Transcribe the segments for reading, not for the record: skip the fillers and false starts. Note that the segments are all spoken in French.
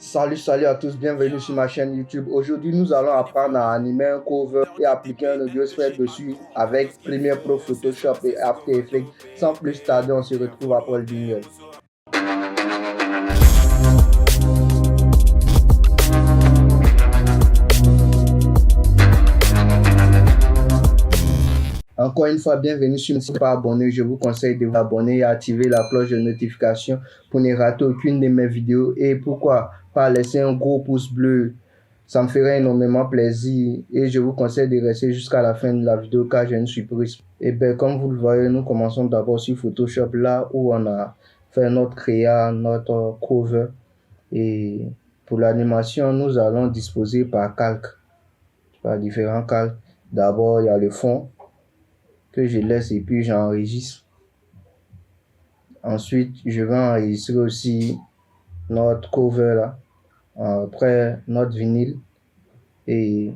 Salut à tous, bienvenue sur ma chaîne YouTube. Aujourd'hui, nous allons apprendre à animer un cover et appliquer un audio spread dessus avec Premiere Pro, Photoshop et After Effects. Sans plus tarder, on se retrouve après le jingle. Encore une fois, bienvenue sur si pas abonné. Je vous conseille de vous abonner et activer la cloche de notification pour ne rater aucune de mes vidéos. Et pourquoi pas laisser un gros pouce bleu. Ça me ferait énormément plaisir et je vous conseille de rester jusqu'à la fin de la vidéo car j'ai une surprise. Et bien, comme vous le voyez, nous commençons d'abord sur Photoshop, là où on a fait notre créa, notre cover. Et pour l'animation, nous allons disposer par calque, par différents calques. D'abord, il y a le fond que je laisse et puis j'enregistre. Ensuite, je vais enregistrer aussi notre cover là. Après, notre vinyle. Et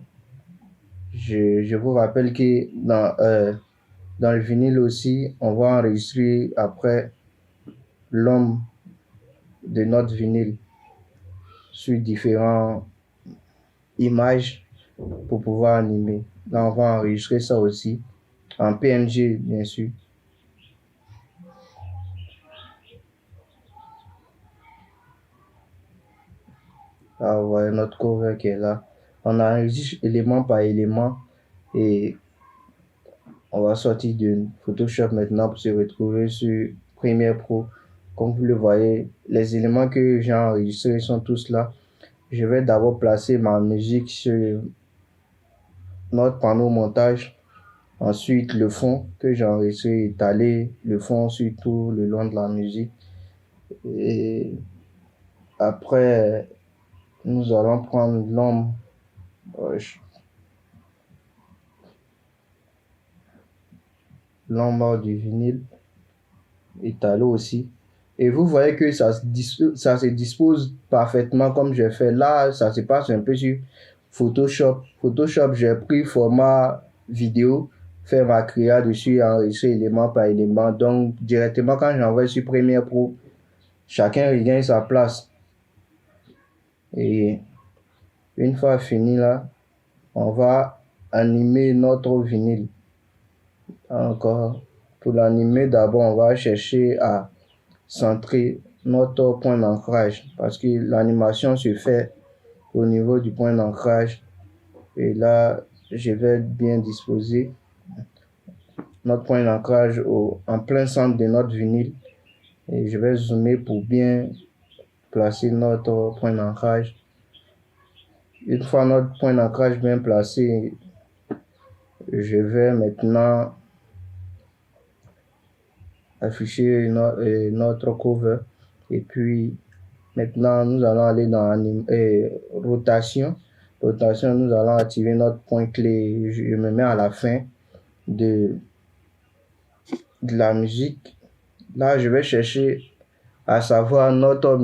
je vous rappelle que dans le vinyle aussi, on va enregistrer après l'ombre de notre vinyle sur différentes images pour pouvoir animer. Là, on va enregistrer ça aussi en PNG, bien sûr. Là, vous voyez notre cover qui est là. On enregistre élément par élément et on va sortir de Photoshop maintenant pour se retrouver sur Premiere Pro. Comme vous le voyez, les éléments que j'ai enregistrés sont tous là. Je vais d'abord placer ma musique sur notre panneau montage. Ensuite, le fond que j'ai enregistré, étaler le fond sur tout le long de la musique. Et après, nous allons prendre l'ombre. L'ombre du vinyle, étaler aussi. Et vous voyez que ça se dispose parfaitement comme j'ai fait. Là, ça se passe un peu sur Photoshop. Photoshop, j'ai pris format vidéo, fait ma créa dessus, enregistrer élément par élément. Donc, directement, quand j'envoie sur Premiere Pro, chacun regagne sa place. Et une fois fini là, on va animer notre vinyle. Encore, pour l'animer, d'abord, on va chercher à centrer notre point d'ancrage parce que l'animation se fait au niveau du point d'ancrage. Et là, je vais bien disposer notre point d'ancrage en plein centre de notre vinyle. Et je vais zoomer pour bien placer notre point d'ancrage. Une fois notre point d'ancrage bien placé, je vais maintenant afficher notre cover. Et puis, maintenant, nous allons aller dans rotation. Rotation, nous allons activer notre point clé. Je me mets à la fin de la musique. Là, je vais chercher à savoir notre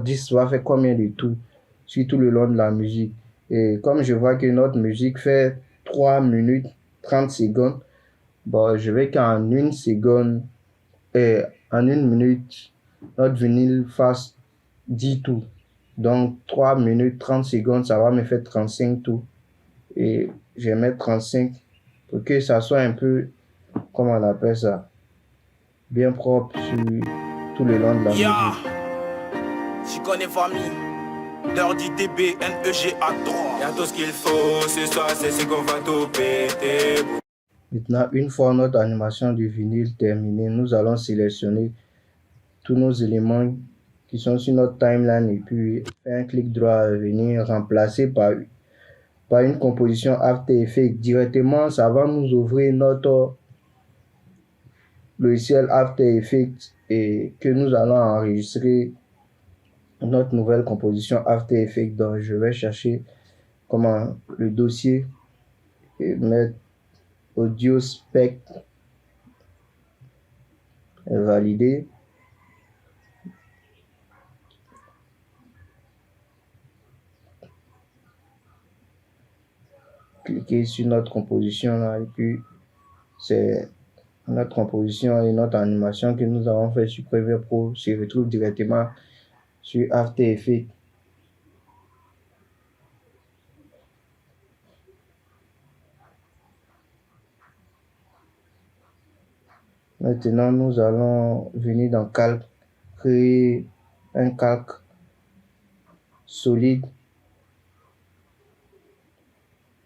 disque va faire combien de tours sur tout le long de la musique. Et comme je vois que notre musique fait 3 minutes 30 secondes, bon, je vais qu'en une seconde en une minute, notre vinyle fasse 10 tours. Donc 3 minutes 30 secondes, ça va me faire 35 tours. Et je vais mettre 35 pour que ça soit un peu, comment on appelle ça, bien propre sur tout le long de la musique. Tu connais famille, Dirty DB, NEGA 3. Y'a tout ce qu'il faut, ce soir c'est qu'on va tout péter. Maintenant, une fois notre animation du vinyle terminée, nous allons sélectionner tous nos éléments qui sont sur notre timeline et puis faire un clic droit à venir remplacer par une composition After Effects. Directement, ça va nous ouvrir notre logiciel After Effects et que nous allons enregistrer notre nouvelle composition After Effects. Donc, je vais chercher le dossier et mettre Audio Spec et valider. Cliquer sur notre composition là et puis c'est notre composition et notre animation que nous avons fait sur Premiere Pro se retrouve directement sur After Effects. Maintenant, nous allons venir dans calque, créer un calque solide,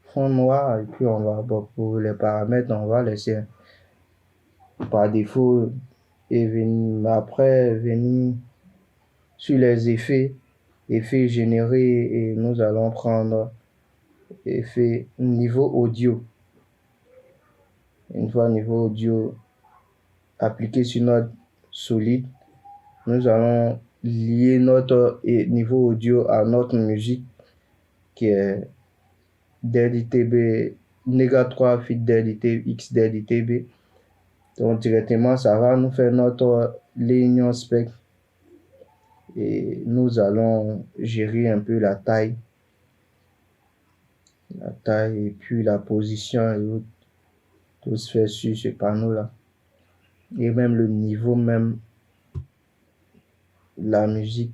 fond noir, et puis on va, pour les paramètres, on va laisser par défaut et venir, après venir sur les effets générés, et nous allons prendre effet niveau audio. Une fois niveau audio appliqué sur notre solide, nous allons lier notre niveau audio à notre musique qui est DLITB Nega 3 Fit XDLITB. Donc directement, ça va nous faire notre ligne spec et nous allons gérer un peu la taille et puis la position et autres. Tout se fait sur ce panneau là, et même le niveau, même la musique.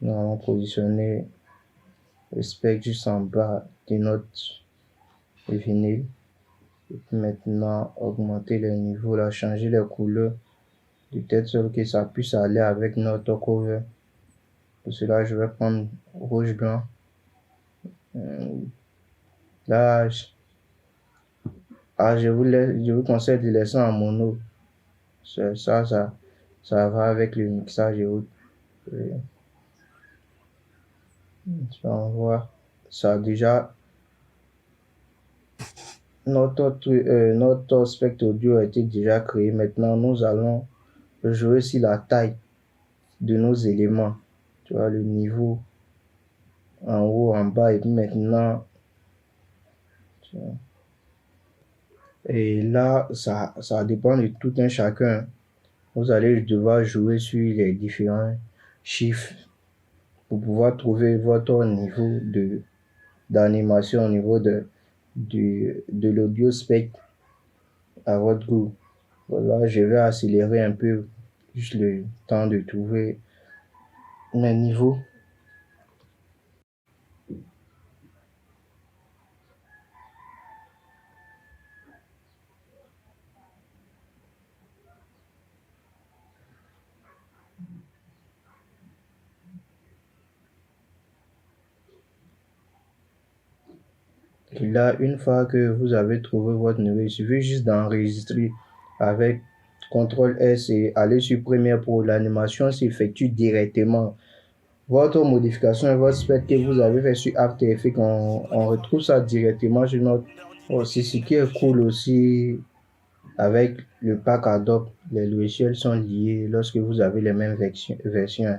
Nous allons positionner le spec juste en bas des notes et vinyle. Et puis maintenant, augmenter les niveaux là, changer les couleurs de telle sorte que ça puisse aller avec notre cover. Pour cela, je vais prendre rouge blanc. Là, je vous conseille de laisser en mono. Ça va avec le mixage et autres. On voit ça déjà. Notre spectre audio a été déjà créé. Maintenant, nous allons jouer sur la taille de nos éléments. Tu vois, le niveau en haut, en bas, et puis maintenant. Et là, ça dépend de tout un chacun. Vous allez devoir jouer sur les différents chiffres pour pouvoir trouver votre niveau d'animation au niveau de l'audio spectre à votre goût. Voilà, je vais accélérer un peu, juste le temps de trouver mes niveaux. Et là, une fois que vous avez trouvé votre niveau, il suffit juste d'enregistrer avec CTRL S et aller sur Premiere Pro. L'animation s'effectue directement. Votre modification et votre spec que vous avez fait sur After Effects, on retrouve ça directement sur notre. C'est ce qui est cool aussi avec le pack Adobe. Les logiciels sont liés lorsque vous avez les mêmes versions.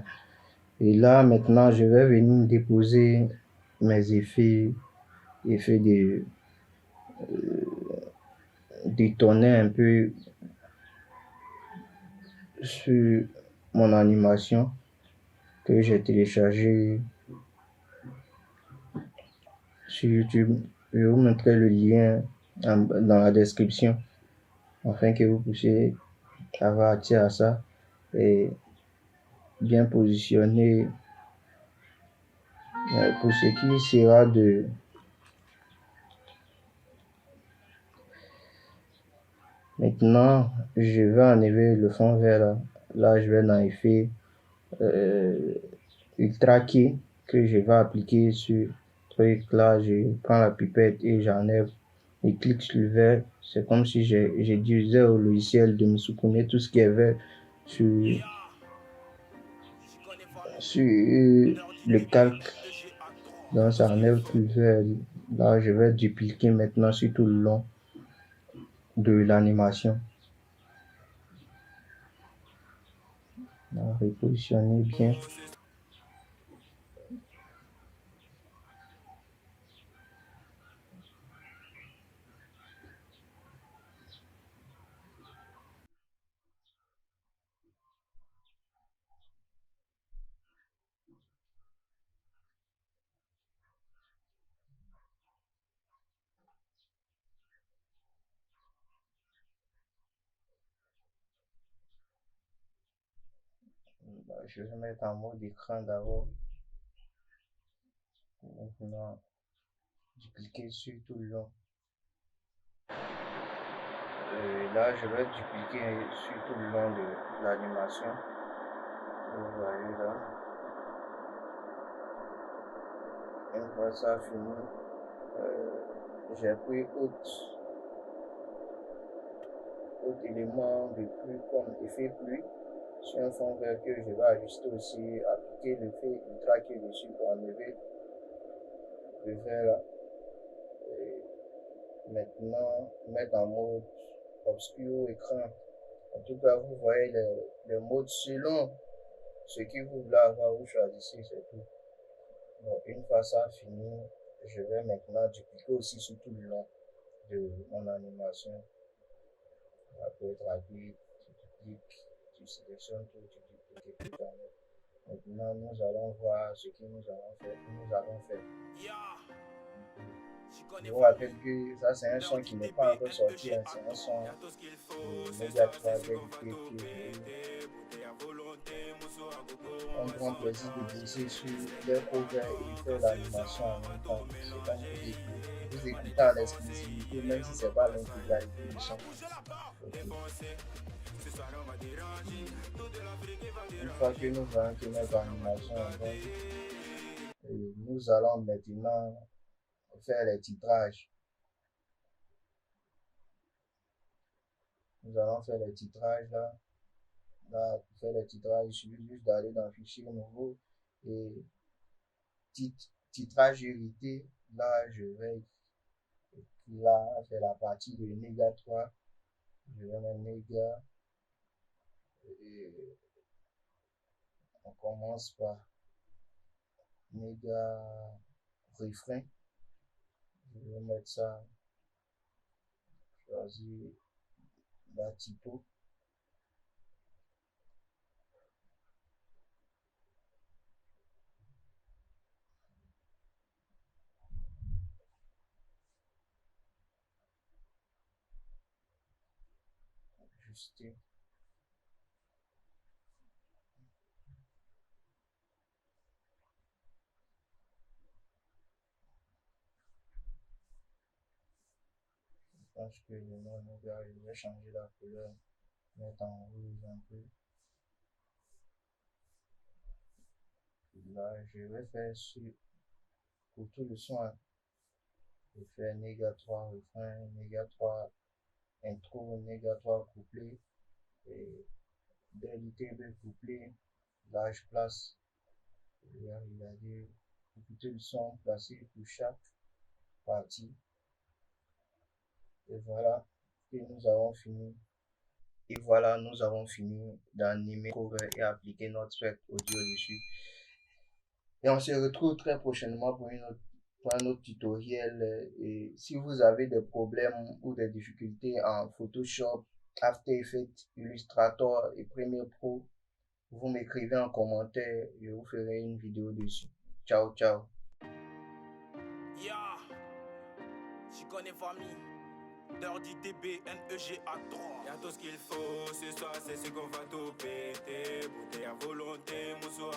Et là, maintenant, je vais venir déposer mes effets de détonner un peu sur mon animation que j'ai téléchargé sur YouTube. Je vais vous montrer le lien dans la description afin que vous puissiez avoir accès à ça et bien positionner pour ce qui sera de. Maintenant, je vais enlever le fond vert là. Là, je vais dans effet ultra key que je vais appliquer sur le truc. Là, je prends la pipette et j'enlève et clique sur le vert. C'est comme si j'ai disais au logiciel de me supprimer tout ce qui est vert sur le calque. Donc, ça enlève tout le vert. Là, je vais dupliquer maintenant sur tout le long de l'animation. Repositionner bien. Je vais mettre en mode écran d'abord. Maintenant, dupliquer sur tout le long. Là, je vais dupliquer sur tout le long de l'animation. Vous voyez là. Une fois ça fini, j'ai pris autre élément de pluie comme effet pluie sur un fond vert que je vais ajuster aussi, appliquer l'effet ultra qui est dessus pour enlever le vert là. Et maintenant, mettre en mode obscur écran. En tout cas, vous voyez les modes selon ce que vous voulez avoir, vous choisissez, c'est tout. Bon, une fois ça fini, je vais maintenant dupliquer aussi sur tout le long de mon animation. Ça peut être rapide, tu dupliques, tu sélectionnes tout, tu dupliques et puis tu enlèves. Maintenant, nous allons voir ce que nous allons faire. Je vous rappelle que ça, c'est un son qui n'est pas encore sorti, hein. C'est un son de Mega 3 avec un grand plaisir de bosser sur les covers et faire l'animation en même temps. C'est comme vous écoutez en exclusivité, même si c'est pas l'intégralité du son. Okay. Une fois que nous avons que notre animation est bonne, nous allons maintenant faire les titrages. Nous allons faire les titrages là. Là, pour faire les titrages, il suffit juste d'aller dans le fichier nouveau et titrage hérité. Là, je vais là faire la partie de Néga 3. Je vais mettre Néga et on commence par Néga refrain. Je vais mettre ça, choisir la typo. Ajuster. Je pense que le nom Néga, je vais changer la couleur, mettre en rouge un peu. Là, je vais faire pour tout le son. Je vais faire Néga 3 refrain, Néga 3 intro, Néga 3 couplet et DLTB couplet. Là, je place, je vais regarder, écouter le son placé pour chaque partie. Et voilà que nous avons fini. Et voilà, nous avons fini d'animer cover et appliquer notre spectre audio dessus. Et on se retrouve très prochainement pour un autre tutoriel. Et si vous avez des problèmes ou des difficultés en Photoshop, After Effects, Illustrator et Premiere Pro, vous m'écrivez en commentaire, je vous ferai une vidéo dessus. Ciao, ciao. Yeah, j'y connais famille. Dirty TB, NEGA 3. Y'a tout ce qu'il faut, ce soir c'est ce qu'on va tout péter. Bouteille à volonté, mousseau